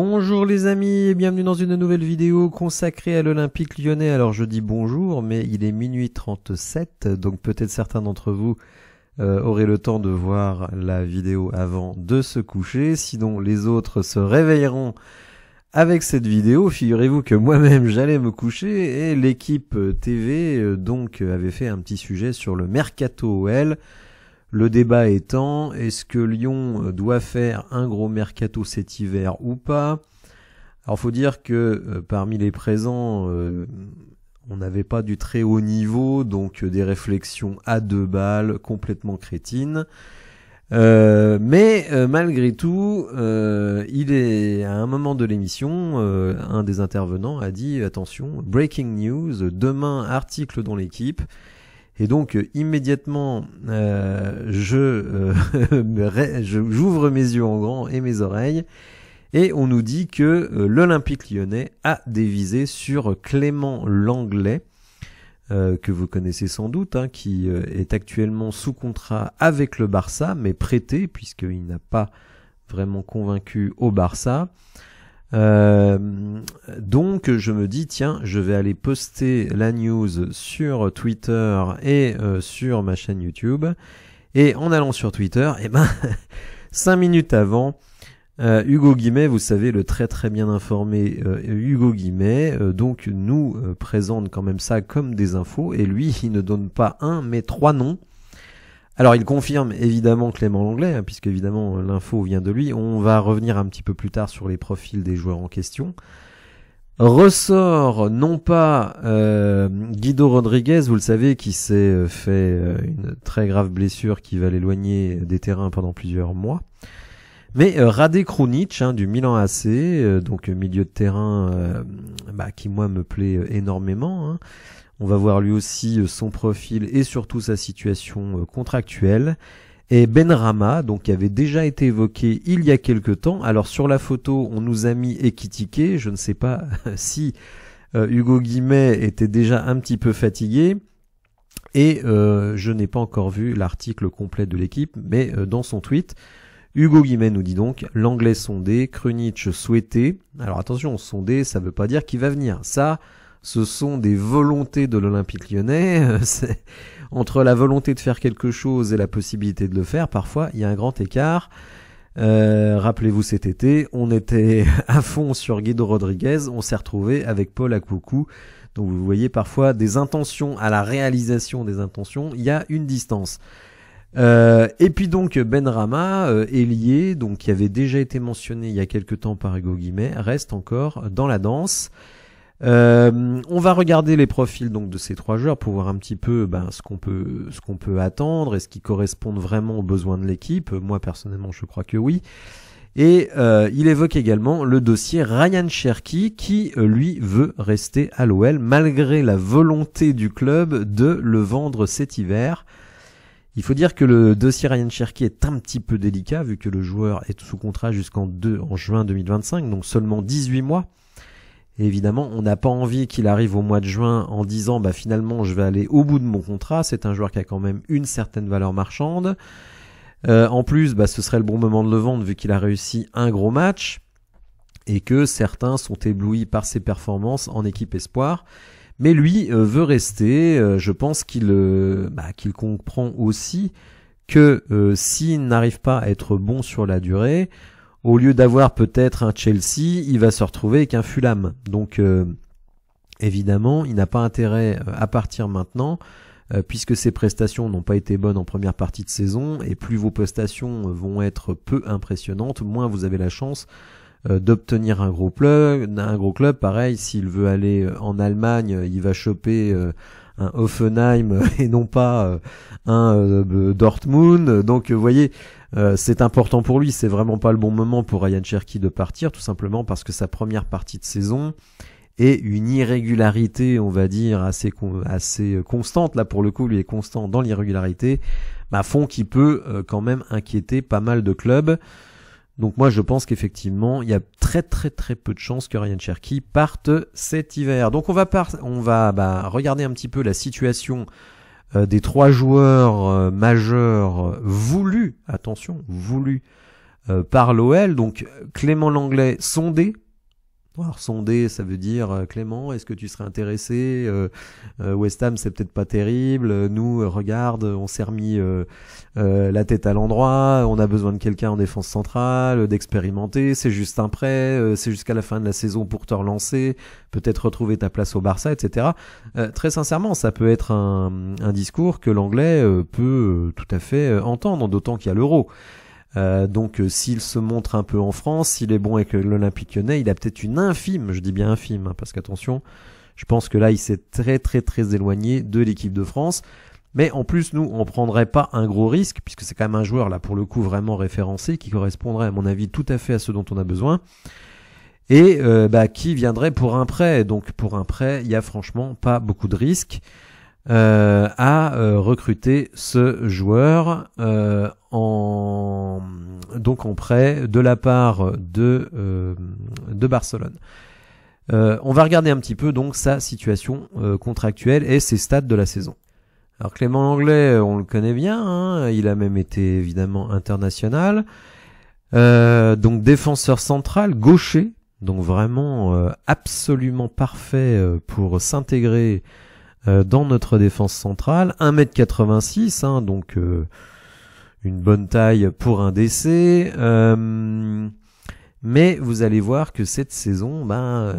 Bonjour les amis et bienvenue dans une nouvelle vidéo consacrée à l'Olympique Lyonnais. Alors je dis bonjour mais il est minuit 37 donc peut-être certains d'entre vous auraient le temps de voir la vidéo avant de se coucher. Sinon les autres se réveilleront avec cette vidéo. Figurez-vous que moi-même j'allais me coucher et l'équipe TV donc avait fait un petit sujet sur le Mercato OL. Le débat étant, est-ce que Lyon doit faire un gros mercato cet hiver ou pas? Alors faut dire que parmi les présents, on n'avait pas du très haut niveau, donc des réflexions à deux balles, complètement crétines. Mais malgré tout, il est à un moment de l'émission, un des intervenants a dit, attention, breaking news, demain article dans l'équipe. Et donc immédiatement, j'ouvre mes yeux en grand et mes oreilles, et on nous dit que l'Olympique Lyonnais a dévisé sur Clément Lenglet, que vous connaissez sans doute, hein, qui est actuellement sous contrat avec le Barça, mais prêté puisqu'il n'a pas vraiment convaincu au Barça. Donc je me dis tiens, je vais aller poster la news sur Twitter et sur ma chaîne YouTube. Et en allant sur Twitter, 5 minutes avant, Hugo Guimet, vous savez, le très très bien informé Hugo Guimet, donc nous présente quand même ça comme des infos, et lui il ne donne pas un mais 3 noms. Alors il confirme évidemment Clément Lenglet, hein, puisque évidemment l'info vient de lui. On va revenir un petit peu plus tard sur les profils des joueurs en question. Ressort non pas Guido Rodriguez, vous le savez, qui s'est fait une très grave blessure qui va l'éloigner des terrains pendant plusieurs mois, mais Rade Krunic, hein, du Milan AC, donc milieu de terrain qui moi me plaît énormément, hein. On va voir lui aussi son profil et surtout sa situation contractuelle. Et Benrahma, donc qui avait déjà été évoqué il y a quelque temps. Alors sur la photo, on nous a mis Ekitike. Je ne sais pas si Hugo Guimet était déjà un petit peu fatigué. Et je n'ai pas encore vu l'article complet de l'équipe, mais dans son tweet, Hugo Guimet nous dit donc Lenglet sondé, Krunic souhaité. Alors attention, sondé, ça ne veut pas dire qu'il va venir. Ça, ce sont des volontés de l'Olympique Lyonnais. Entre la volonté de faire quelque chose et la possibilité de le faire, parfois il y a un grand écart. Rappelez-vous cet été, on était à fond sur Guido Rodriguez, on s'est retrouvé avec Paul Akpoglu. Donc vous voyez parfois des intentions à la réalisation des intentions, il y a une distance. Et puis donc Benrahma, ailier, donc qui avait déjà été mentionné il y a quelque temps par Hugo Guimet, reste encore dans la danse. On va regarder les profils donc de ces trois joueurs pour voir un petit peu ce qu'on peut attendre et ce qui correspond vraiment aux besoins de l'équipe. Moi personnellement je crois que oui. Et il évoque également le dossier Ryan Cherki qui lui veut rester à l'OL malgré la volonté du club de le vendre cet hiver. Il faut dire que le dossier Ryan Cherki est un petit peu délicat vu que le joueur est sous contrat jusqu'en juin 2025, donc seulement 18 mois. Et évidemment, on n'a pas envie qu'il arrive au mois de juin en disant finalement je vais aller au bout de mon contrat. C'est un joueur qui a quand même une certaine valeur marchande. En plus, ce serait le bon moment de le vendre vu qu'il a réussi un gros match et que certains sont éblouis par ses performances en équipe espoir. Mais lui veut rester. Je pense qu'il comprend aussi que s'il n'arrive pas à être bon sur la durée, au lieu d'avoir peut-être un Chelsea, il va se retrouver avec un Fulham. Donc évidemment, il n'a pas intérêt à partir maintenant, puisque ses prestations n'ont pas été bonnes en première partie de saison, et plus vos prestations vont être peu impressionnantes, moins vous avez la chance d'obtenir un gros club. Pareil, s'il veut aller en Allemagne, il va choper un Hoffenheim et non pas un Dortmund. Donc vous voyez, c'est important pour lui, c'est vraiment pas le bon moment pour Ryan Cherki de partir, tout simplement parce que sa première partie de saison est une irrégularité, on va dire, assez constante. Là pour le coup, lui est constant dans l'irrégularité, font qu'il peut quand même inquiéter pas mal de clubs. Donc moi je pense qu'effectivement il y a très peu de chances que Ryan Cherki parte cet hiver. Donc on va regarder un petit peu la situation des trois joueurs majeurs voulus par l'OL. Donc Clément Langlais sondé. Alors sonder, ça veut dire Clément, est-ce que tu serais intéressé? West Ham, c'est peut-être pas terrible. Nous, regarde, on s'est remis la tête à l'endroit. On a besoin de quelqu'un en défense centrale, d'expérimenter. C'est juste un prêt. C'est jusqu'à la fin de la saison pour te relancer. Peut-être retrouver ta place au Barça, etc. Très sincèrement, ça peut être un discours que l'anglais peut tout à fait entendre, d'autant qu'il y a l'Euro. Donc s'il se montre un peu en France, s'il est bon avec l'Olympique Lyonnais, il a peut-être une infime, je dis bien infime, hein, parce qu'attention, je pense que là il s'est très très très éloigné de l'équipe de France. Mais en plus nous on prendrait pas un gros risque, puisque c'est quand même un joueur là pour le coup vraiment référencé, qui correspondrait à mon avis tout à fait à ce dont on a besoin, et qui viendrait pour un prêt. Donc pour un prêt, il y a franchement pas beaucoup de risques à recruter ce joueur en prêt de la part de Barcelone. On va regarder un petit peu donc sa situation contractuelle et ses stats de la saison. Alors Clément Langlais, on le connaît bien, hein, il a même été évidemment international. Donc défenseur central, gaucher, donc vraiment absolument parfait pour s'intégrer dans notre défense centrale. 1m86, hein, donc une bonne taille pour un DC. Mais vous allez voir que cette saison,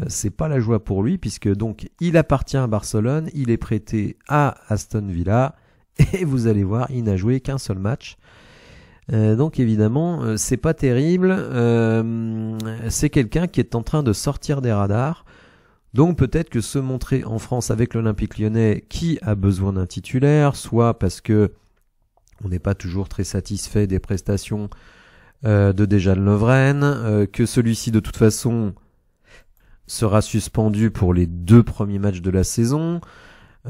c'est pas la joie pour lui, puisque donc il appartient à Barcelone, il est prêté à Aston Villa, et vous allez voir, il n'a joué qu'un seul match. Donc évidemment, c'est pas terrible. C'est quelqu'un qui est en train de sortir des radars. Donc peut-être que se montrer en France avec l'Olympique Lyonnais, qui a besoin d'un titulaire, soit parce que on n'est pas toujours très satisfait des prestations de Dejan Lovren, que celui-ci de toute façon sera suspendu pour les 2 premiers matchs de la saison.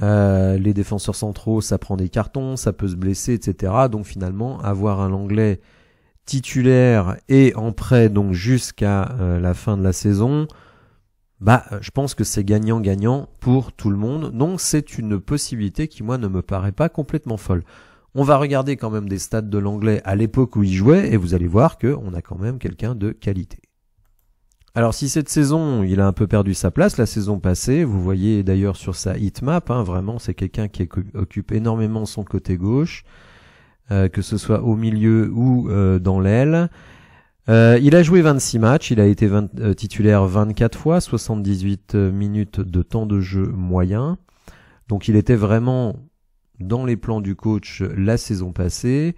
Les défenseurs centraux, ça prend des cartons, ça peut se blesser, etc. Donc finalement, avoir un Langlais titulaire et en prêt donc jusqu'à la fin de la saison, je pense que c'est gagnant-gagnant pour tout le monde. Donc c'est une possibilité qui, moi, ne me paraît pas complètement folle. On va regarder quand même des stats de l'anglais à l'époque où il jouait, et vous allez voir qu'on a quand même quelqu'un de qualité. Alors si cette saison, il a un peu perdu sa place, la saison passée, vous voyez d'ailleurs sur sa heatmap, hein, vraiment c'est quelqu'un qui occupe énormément son côté gauche, que ce soit au milieu ou dans l'aile. Il a joué 26 matchs, il a été titulaire 24 fois, 78 minutes de temps de jeu moyen. Donc il était vraiment dans les plans du coach la saison passée.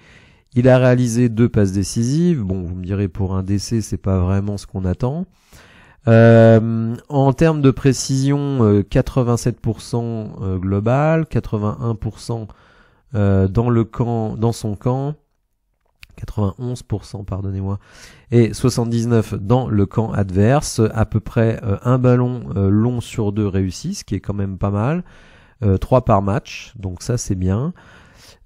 Il a réalisé 2 passes décisives. Bon, vous me direz, pour un DC, c'est pas vraiment ce qu'on attend. En termes de précision, 87% global, 81% dans son camp, 91%, pardonnez-moi, et 79 dans le camp adverse, à peu près un ballon long sur 2 réussi, ce qui est quand même pas mal, 3 par match, donc ça c'est bien.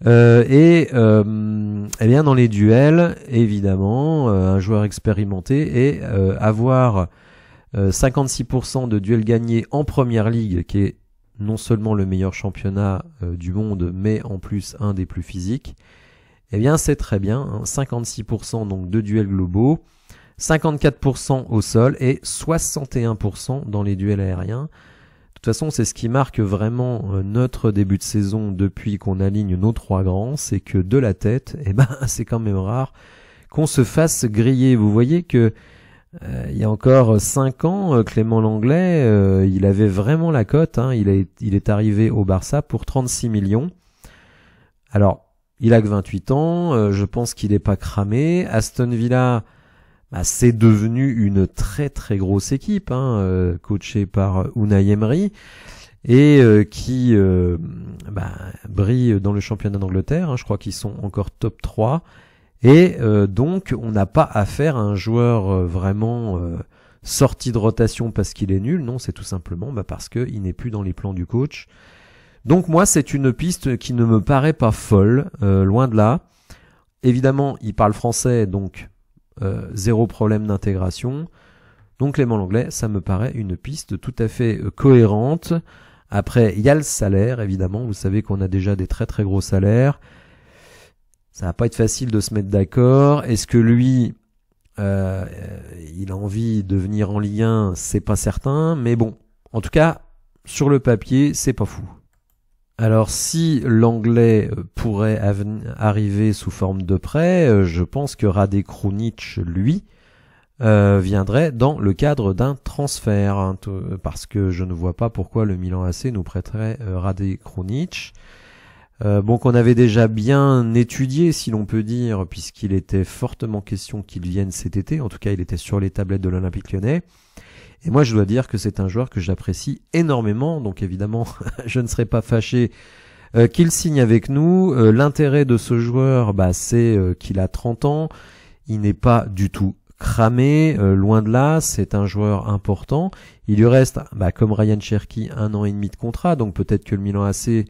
Eh bien dans les duels, évidemment, un joueur expérimenté, et avoir 56% de duels gagnés en première ligue, qui est non seulement le meilleur championnat du monde, mais en plus un des plus physiques. Eh bien c'est très bien, hein, 56% donc de duels globaux, 54% au sol et 61% dans les duels aériens. De toute façon, c'est ce qui marque vraiment notre début de saison depuis qu'on aligne nos 3 grands, c'est que de la tête, c'est quand même rare qu'on se fasse griller. Vous voyez que il y a encore 5 ans, Clément Langlais, il avait vraiment la cote, hein, il est arrivé au Barça pour 36 millions. Alors, il a que 28 ans, je pense qu'il n'est pas cramé. Aston Villa, c'est devenu une très très grosse équipe, hein, coachée par Unai Emery, et qui brille dans le championnat d'Angleterre, hein, je crois qu'ils sont encore top 3, et donc on n'a pas affaire à un joueur vraiment sorti de rotation parce qu'il est nul, non, c'est tout simplement parce qu'il n'est plus dans les plans du coach. Donc moi, c'est une piste qui ne me paraît pas folle, loin de là. Évidemment, il parle français, donc 0 problème d'intégration. Donc Clément Langlais, ça me paraît une piste tout à fait cohérente. Après, il y a le salaire, évidemment. Vous savez qu'on a déjà des très très gros salaires. Ça va pas être facile de se mettre d'accord. Est-ce que lui, Il a envie de venir en Ligue 1, c'est pas certain, mais bon, en tout cas, sur le papier, c'est pas fou. Alors si l'anglais pourrait arriver sous forme de prêt, je pense que Rade Krunic, lui, viendrait dans le cadre d'un transfert, hein, parce que je ne vois pas pourquoi le Milan AC nous prêterait Rade Krunic. Bon, qu'on avait déjà bien étudié, si l'on peut dire, puisqu'il était fortement question qu'il vienne cet été. En tout cas, il était sur les tablettes de l'Olympique Lyonnais. Et moi, je dois dire que c'est un joueur que j'apprécie énormément. Donc évidemment, je ne serais pas fâché qu'il signe avec nous. L'intérêt de ce joueur, c'est qu'il a 30 ans. Il n'est pas du tout cramé, loin de là. C'est un joueur important. Il lui reste, comme Ryan Cherki, 1 an et demi de contrat. Donc peut-être que le Milan AC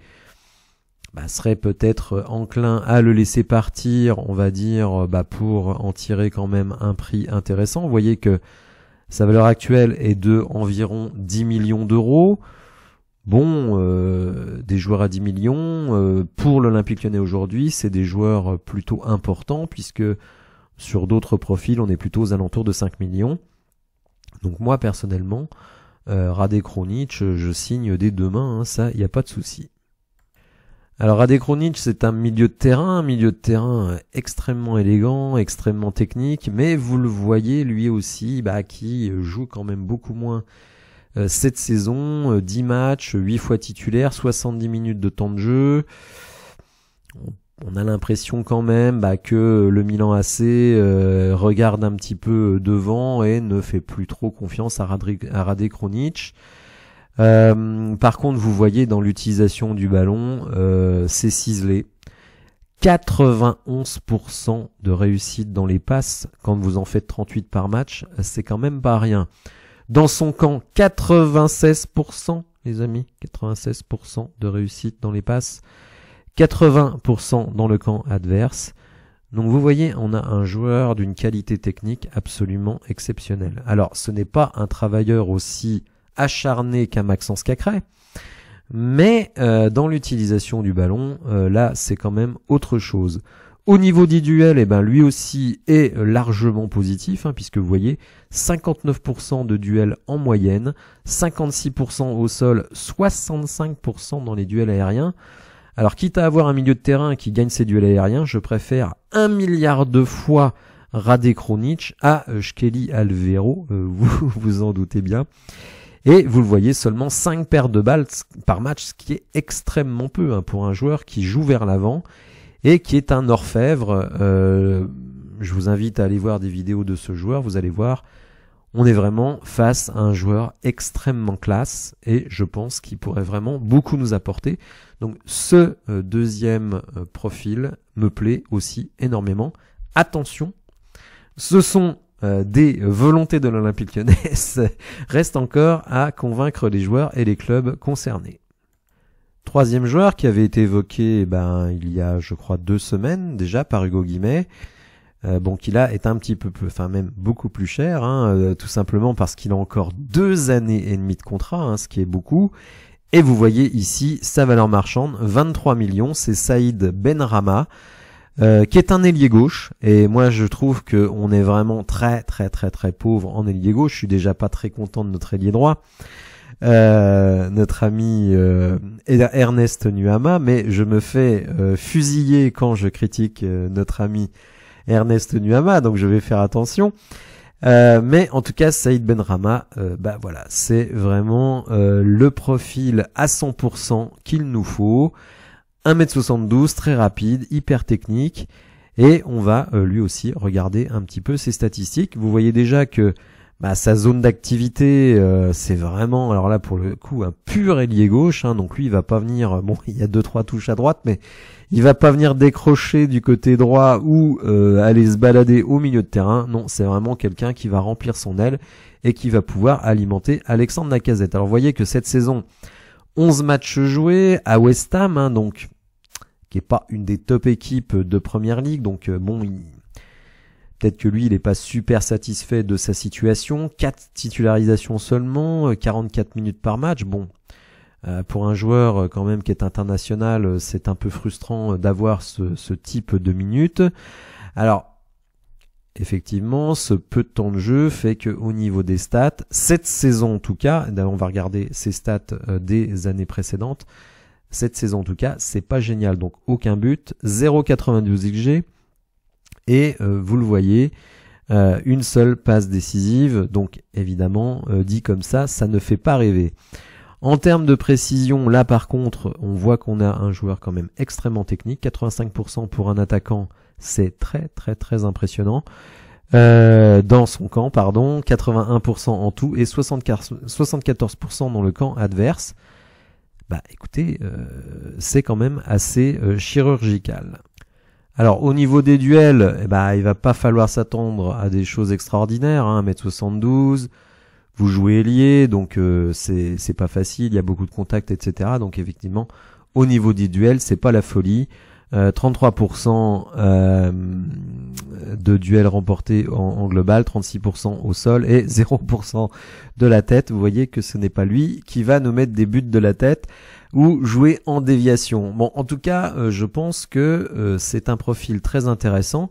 serait peut-être enclin à le laisser partir, on va dire, pour en tirer quand même un prix intéressant. Vous voyez que sa valeur actuelle est de environ 10 millions d'euros. Bon, des joueurs à 10 millions, pour l'Olympique Lyonnais aujourd'hui, c'est des joueurs plutôt importants, puisque sur d'autres profils, on est plutôt aux alentours de 5 millions. Donc moi, personnellement, Rade Krunic, je signe dès demain, hein, ça, il n'y a pas de souci. Alors Rade Krunic, c'est un milieu de terrain extrêmement élégant, extrêmement technique, mais vous le voyez lui aussi, qui joue quand même beaucoup moins cette saison, 10 matchs, 8 fois titulaire, 70 minutes de temps de jeu. On a l'impression quand même que le Milan AC regarde un petit peu devant et ne fait plus trop confiance à Rade Krunic. Par contre, vous voyez dans l'utilisation du ballon, c'est ciselé. 91% de réussite dans les passes quand vous en faites 38 par match, c'est quand même pas rien. Dans son camp, 96%, les amis, 96% de réussite dans les passes, 80% dans le camp adverse. Donc vous voyez, on a un joueur d'une qualité technique absolument exceptionnelle. Alors, ce n'est pas un travailleur aussi acharné qu'un Maxence Cacré, mais dans l'utilisation du ballon, là c'est quand même autre chose. Au niveau des duels, lui aussi est largement positif, puisque vous voyez 59% de duels en moyenne, 56% au sol, 65% dans les duels aériens. Alors quitte à avoir un milieu de terrain qui gagne ses duels aériens, je préfère 1 milliard de fois Rade Krunic à Shkelly Alvero, vous vous en doutez bien. Et vous le voyez, seulement 5 paires de balles par match, ce qui est extrêmement peu pour un joueur qui joue vers l'avant et qui est un orfèvre. Je vous invite à aller voir des vidéos de ce joueur, vous allez voir, on est vraiment face à un joueur extrêmement classe et je pense qu'il pourrait vraiment beaucoup nous apporter. Donc ce deuxième profil me plaît aussi énormément. Attention, ce sont des volontés de l'Olympique Lyonnais, reste encore à convaincre les joueurs et les clubs concernés. Troisième joueur qui avait été évoqué il y a je crois 2 semaines déjà par Hugo Guimet, qui là est un petit peu plus, même beaucoup plus cher, tout simplement parce qu'il a encore 2 années et demie de contrat, ce qui est beaucoup. Et vous voyez ici sa valeur marchande, 23 millions, c'est Saïd Benrahma, qui est un ailier gauche, et moi je trouve que on est vraiment très très très très pauvre en ailier gauche. Je suis déjà pas très content de notre ailier droit, notre ami Ernest Nuama, mais je me fais fusiller quand je critique notre ami Ernest Nuama, donc je vais faire attention. Mais en tout cas, Saïd Benrahma, voilà, c'est vraiment le profil à 100% qu'il nous faut. 1m72, très rapide, hyper technique, et on va lui aussi regarder un petit peu ses statistiques. Vous voyez déjà que sa zone d'activité, c'est vraiment, alors là pour le coup, un pur ailier gauche, donc lui il va pas venir, il y a 2-3 touches à droite, mais il va pas venir décrocher du côté droit ou aller se balader au milieu de terrain. Non, c'est vraiment quelqu'un qui va remplir son aile et qui va pouvoir alimenter Alexandre Lacazette. Alors vous voyez que cette saison, 11 matchs joués à West Ham, donc qui est pas une des top équipes de Première Ligue, donc peut-être que lui il est pas super satisfait de sa situation. 4 titularisations seulement, 44 minutes par match. Pour un joueur quand même qui est international, c'est un peu frustrant d'avoir ce type de minutes. Alors effectivement, ce peu de temps de jeu fait qu'au niveau des stats, cette saison en tout cas, on va regarder ses stats des années précédentes, cette saison en tout cas, c'est pas génial. Donc aucun but, 0,92 XG, et vous le voyez, une seule passe décisive, donc évidemment, dit comme ça ne fait pas rêver. En termes de précision, là par contre, on voit qu'on a un joueur quand même extrêmement technique, 85% pour un attaquant, c'est très impressionnant. Dans son camp, pardon, 81% en tout et 74% dans le camp adverse. Bah écoutez, c'est quand même assez chirurgical. Alors au niveau des duels, il va pas falloir s'attendre à des choses extraordinaires, hein, 1m72, vous jouez ailier, donc c'est pas facile, il y a beaucoup de contacts, etc. Donc effectivement, au niveau des duels, c'est pas la folie. 33% de duels remportés en global, 36% au sol et 0% de la tête. Vous voyez que ce n'est pas lui qui va nous mettre des buts de la tête ou jouer en déviation. Bon, en tout cas, je pense que c'est un profil très intéressant.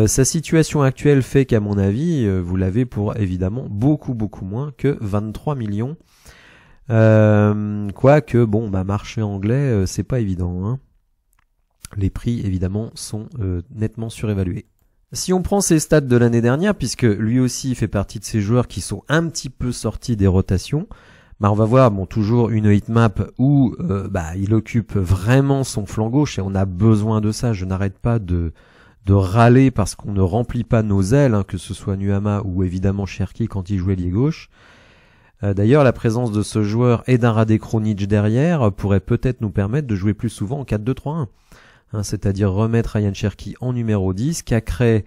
Sa situation actuelle fait qu'à mon avis, vous l'avez pour évidemment beaucoup moins que 23 millions. Quoique, bon, marché anglais, c'est pas évident, hein. Les prix, évidemment, sont nettement surévalués. Si on prend ses stats de l'année dernière, puisque lui aussi fait partie de ces joueurs qui sont un petit peu sortis des rotations, on va voir toujours une heatmap où il occupe vraiment son flanc gauche et on a besoin de ça. Je n'arrête pas de râler parce qu'on ne remplit pas nos ailes, hein, que ce soit Nuama ou évidemment Cherki quand il jouait ailier gauche. D'ailleurs, la présence de ce joueur et d'un Rade Krunic derrière pourrait peut-être nous permettre de jouer plus souvent en 4-2-3-1. C'est-à-dire remettre Ryan Cherki en numéro 10, Cacré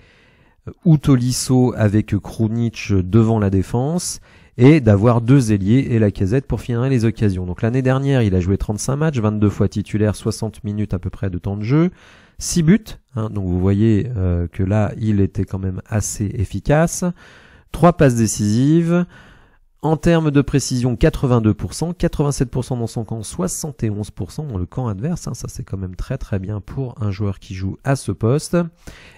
ou Tolisso avec Krunic devant la défense, et d'avoir deux ailiers et Lacazette pour finir les occasions. Donc l'année dernière, il a joué 35 matchs, 22 fois titulaire, 60 minutes à peu près de temps de jeu, 6 buts, hein, donc vous voyez que là, il était quand même assez efficace, 3 passes décisives. En termes de précision, 82%, 87% dans son camp, 71% dans le camp adverse. Hein, ça c'est quand même très bien pour un joueur qui joue à ce poste.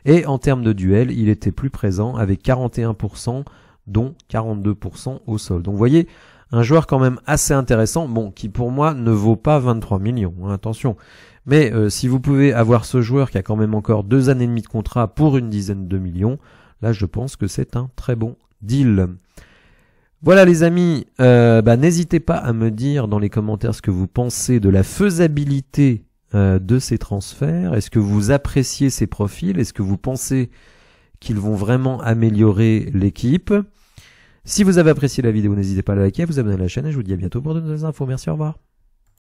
Et en termes de duel, il était plus présent avec 41%, dont 42% au sol. Donc vous voyez, un joueur quand même assez intéressant, bon, qui pour moi ne vaut pas 23 millions, hein, attention. Mais si vous pouvez avoir ce joueur qui a quand même encore 2 années et demie de contrat pour une dizaine de millions, là je pense que c'est un très bon deal. Voilà les amis, n'hésitez pas à me dire dans les commentaires ce que vous pensez de la faisabilité de ces transferts. Est-ce que vous appréciez ces profils? Est-ce que vous pensez qu'ils vont vraiment améliorer l'équipe? Si vous avez apprécié la vidéo, n'hésitez pas à la liker, à vous abonner à la chaîne et je vous dis à bientôt pour de nouvelles infos. Merci, au revoir.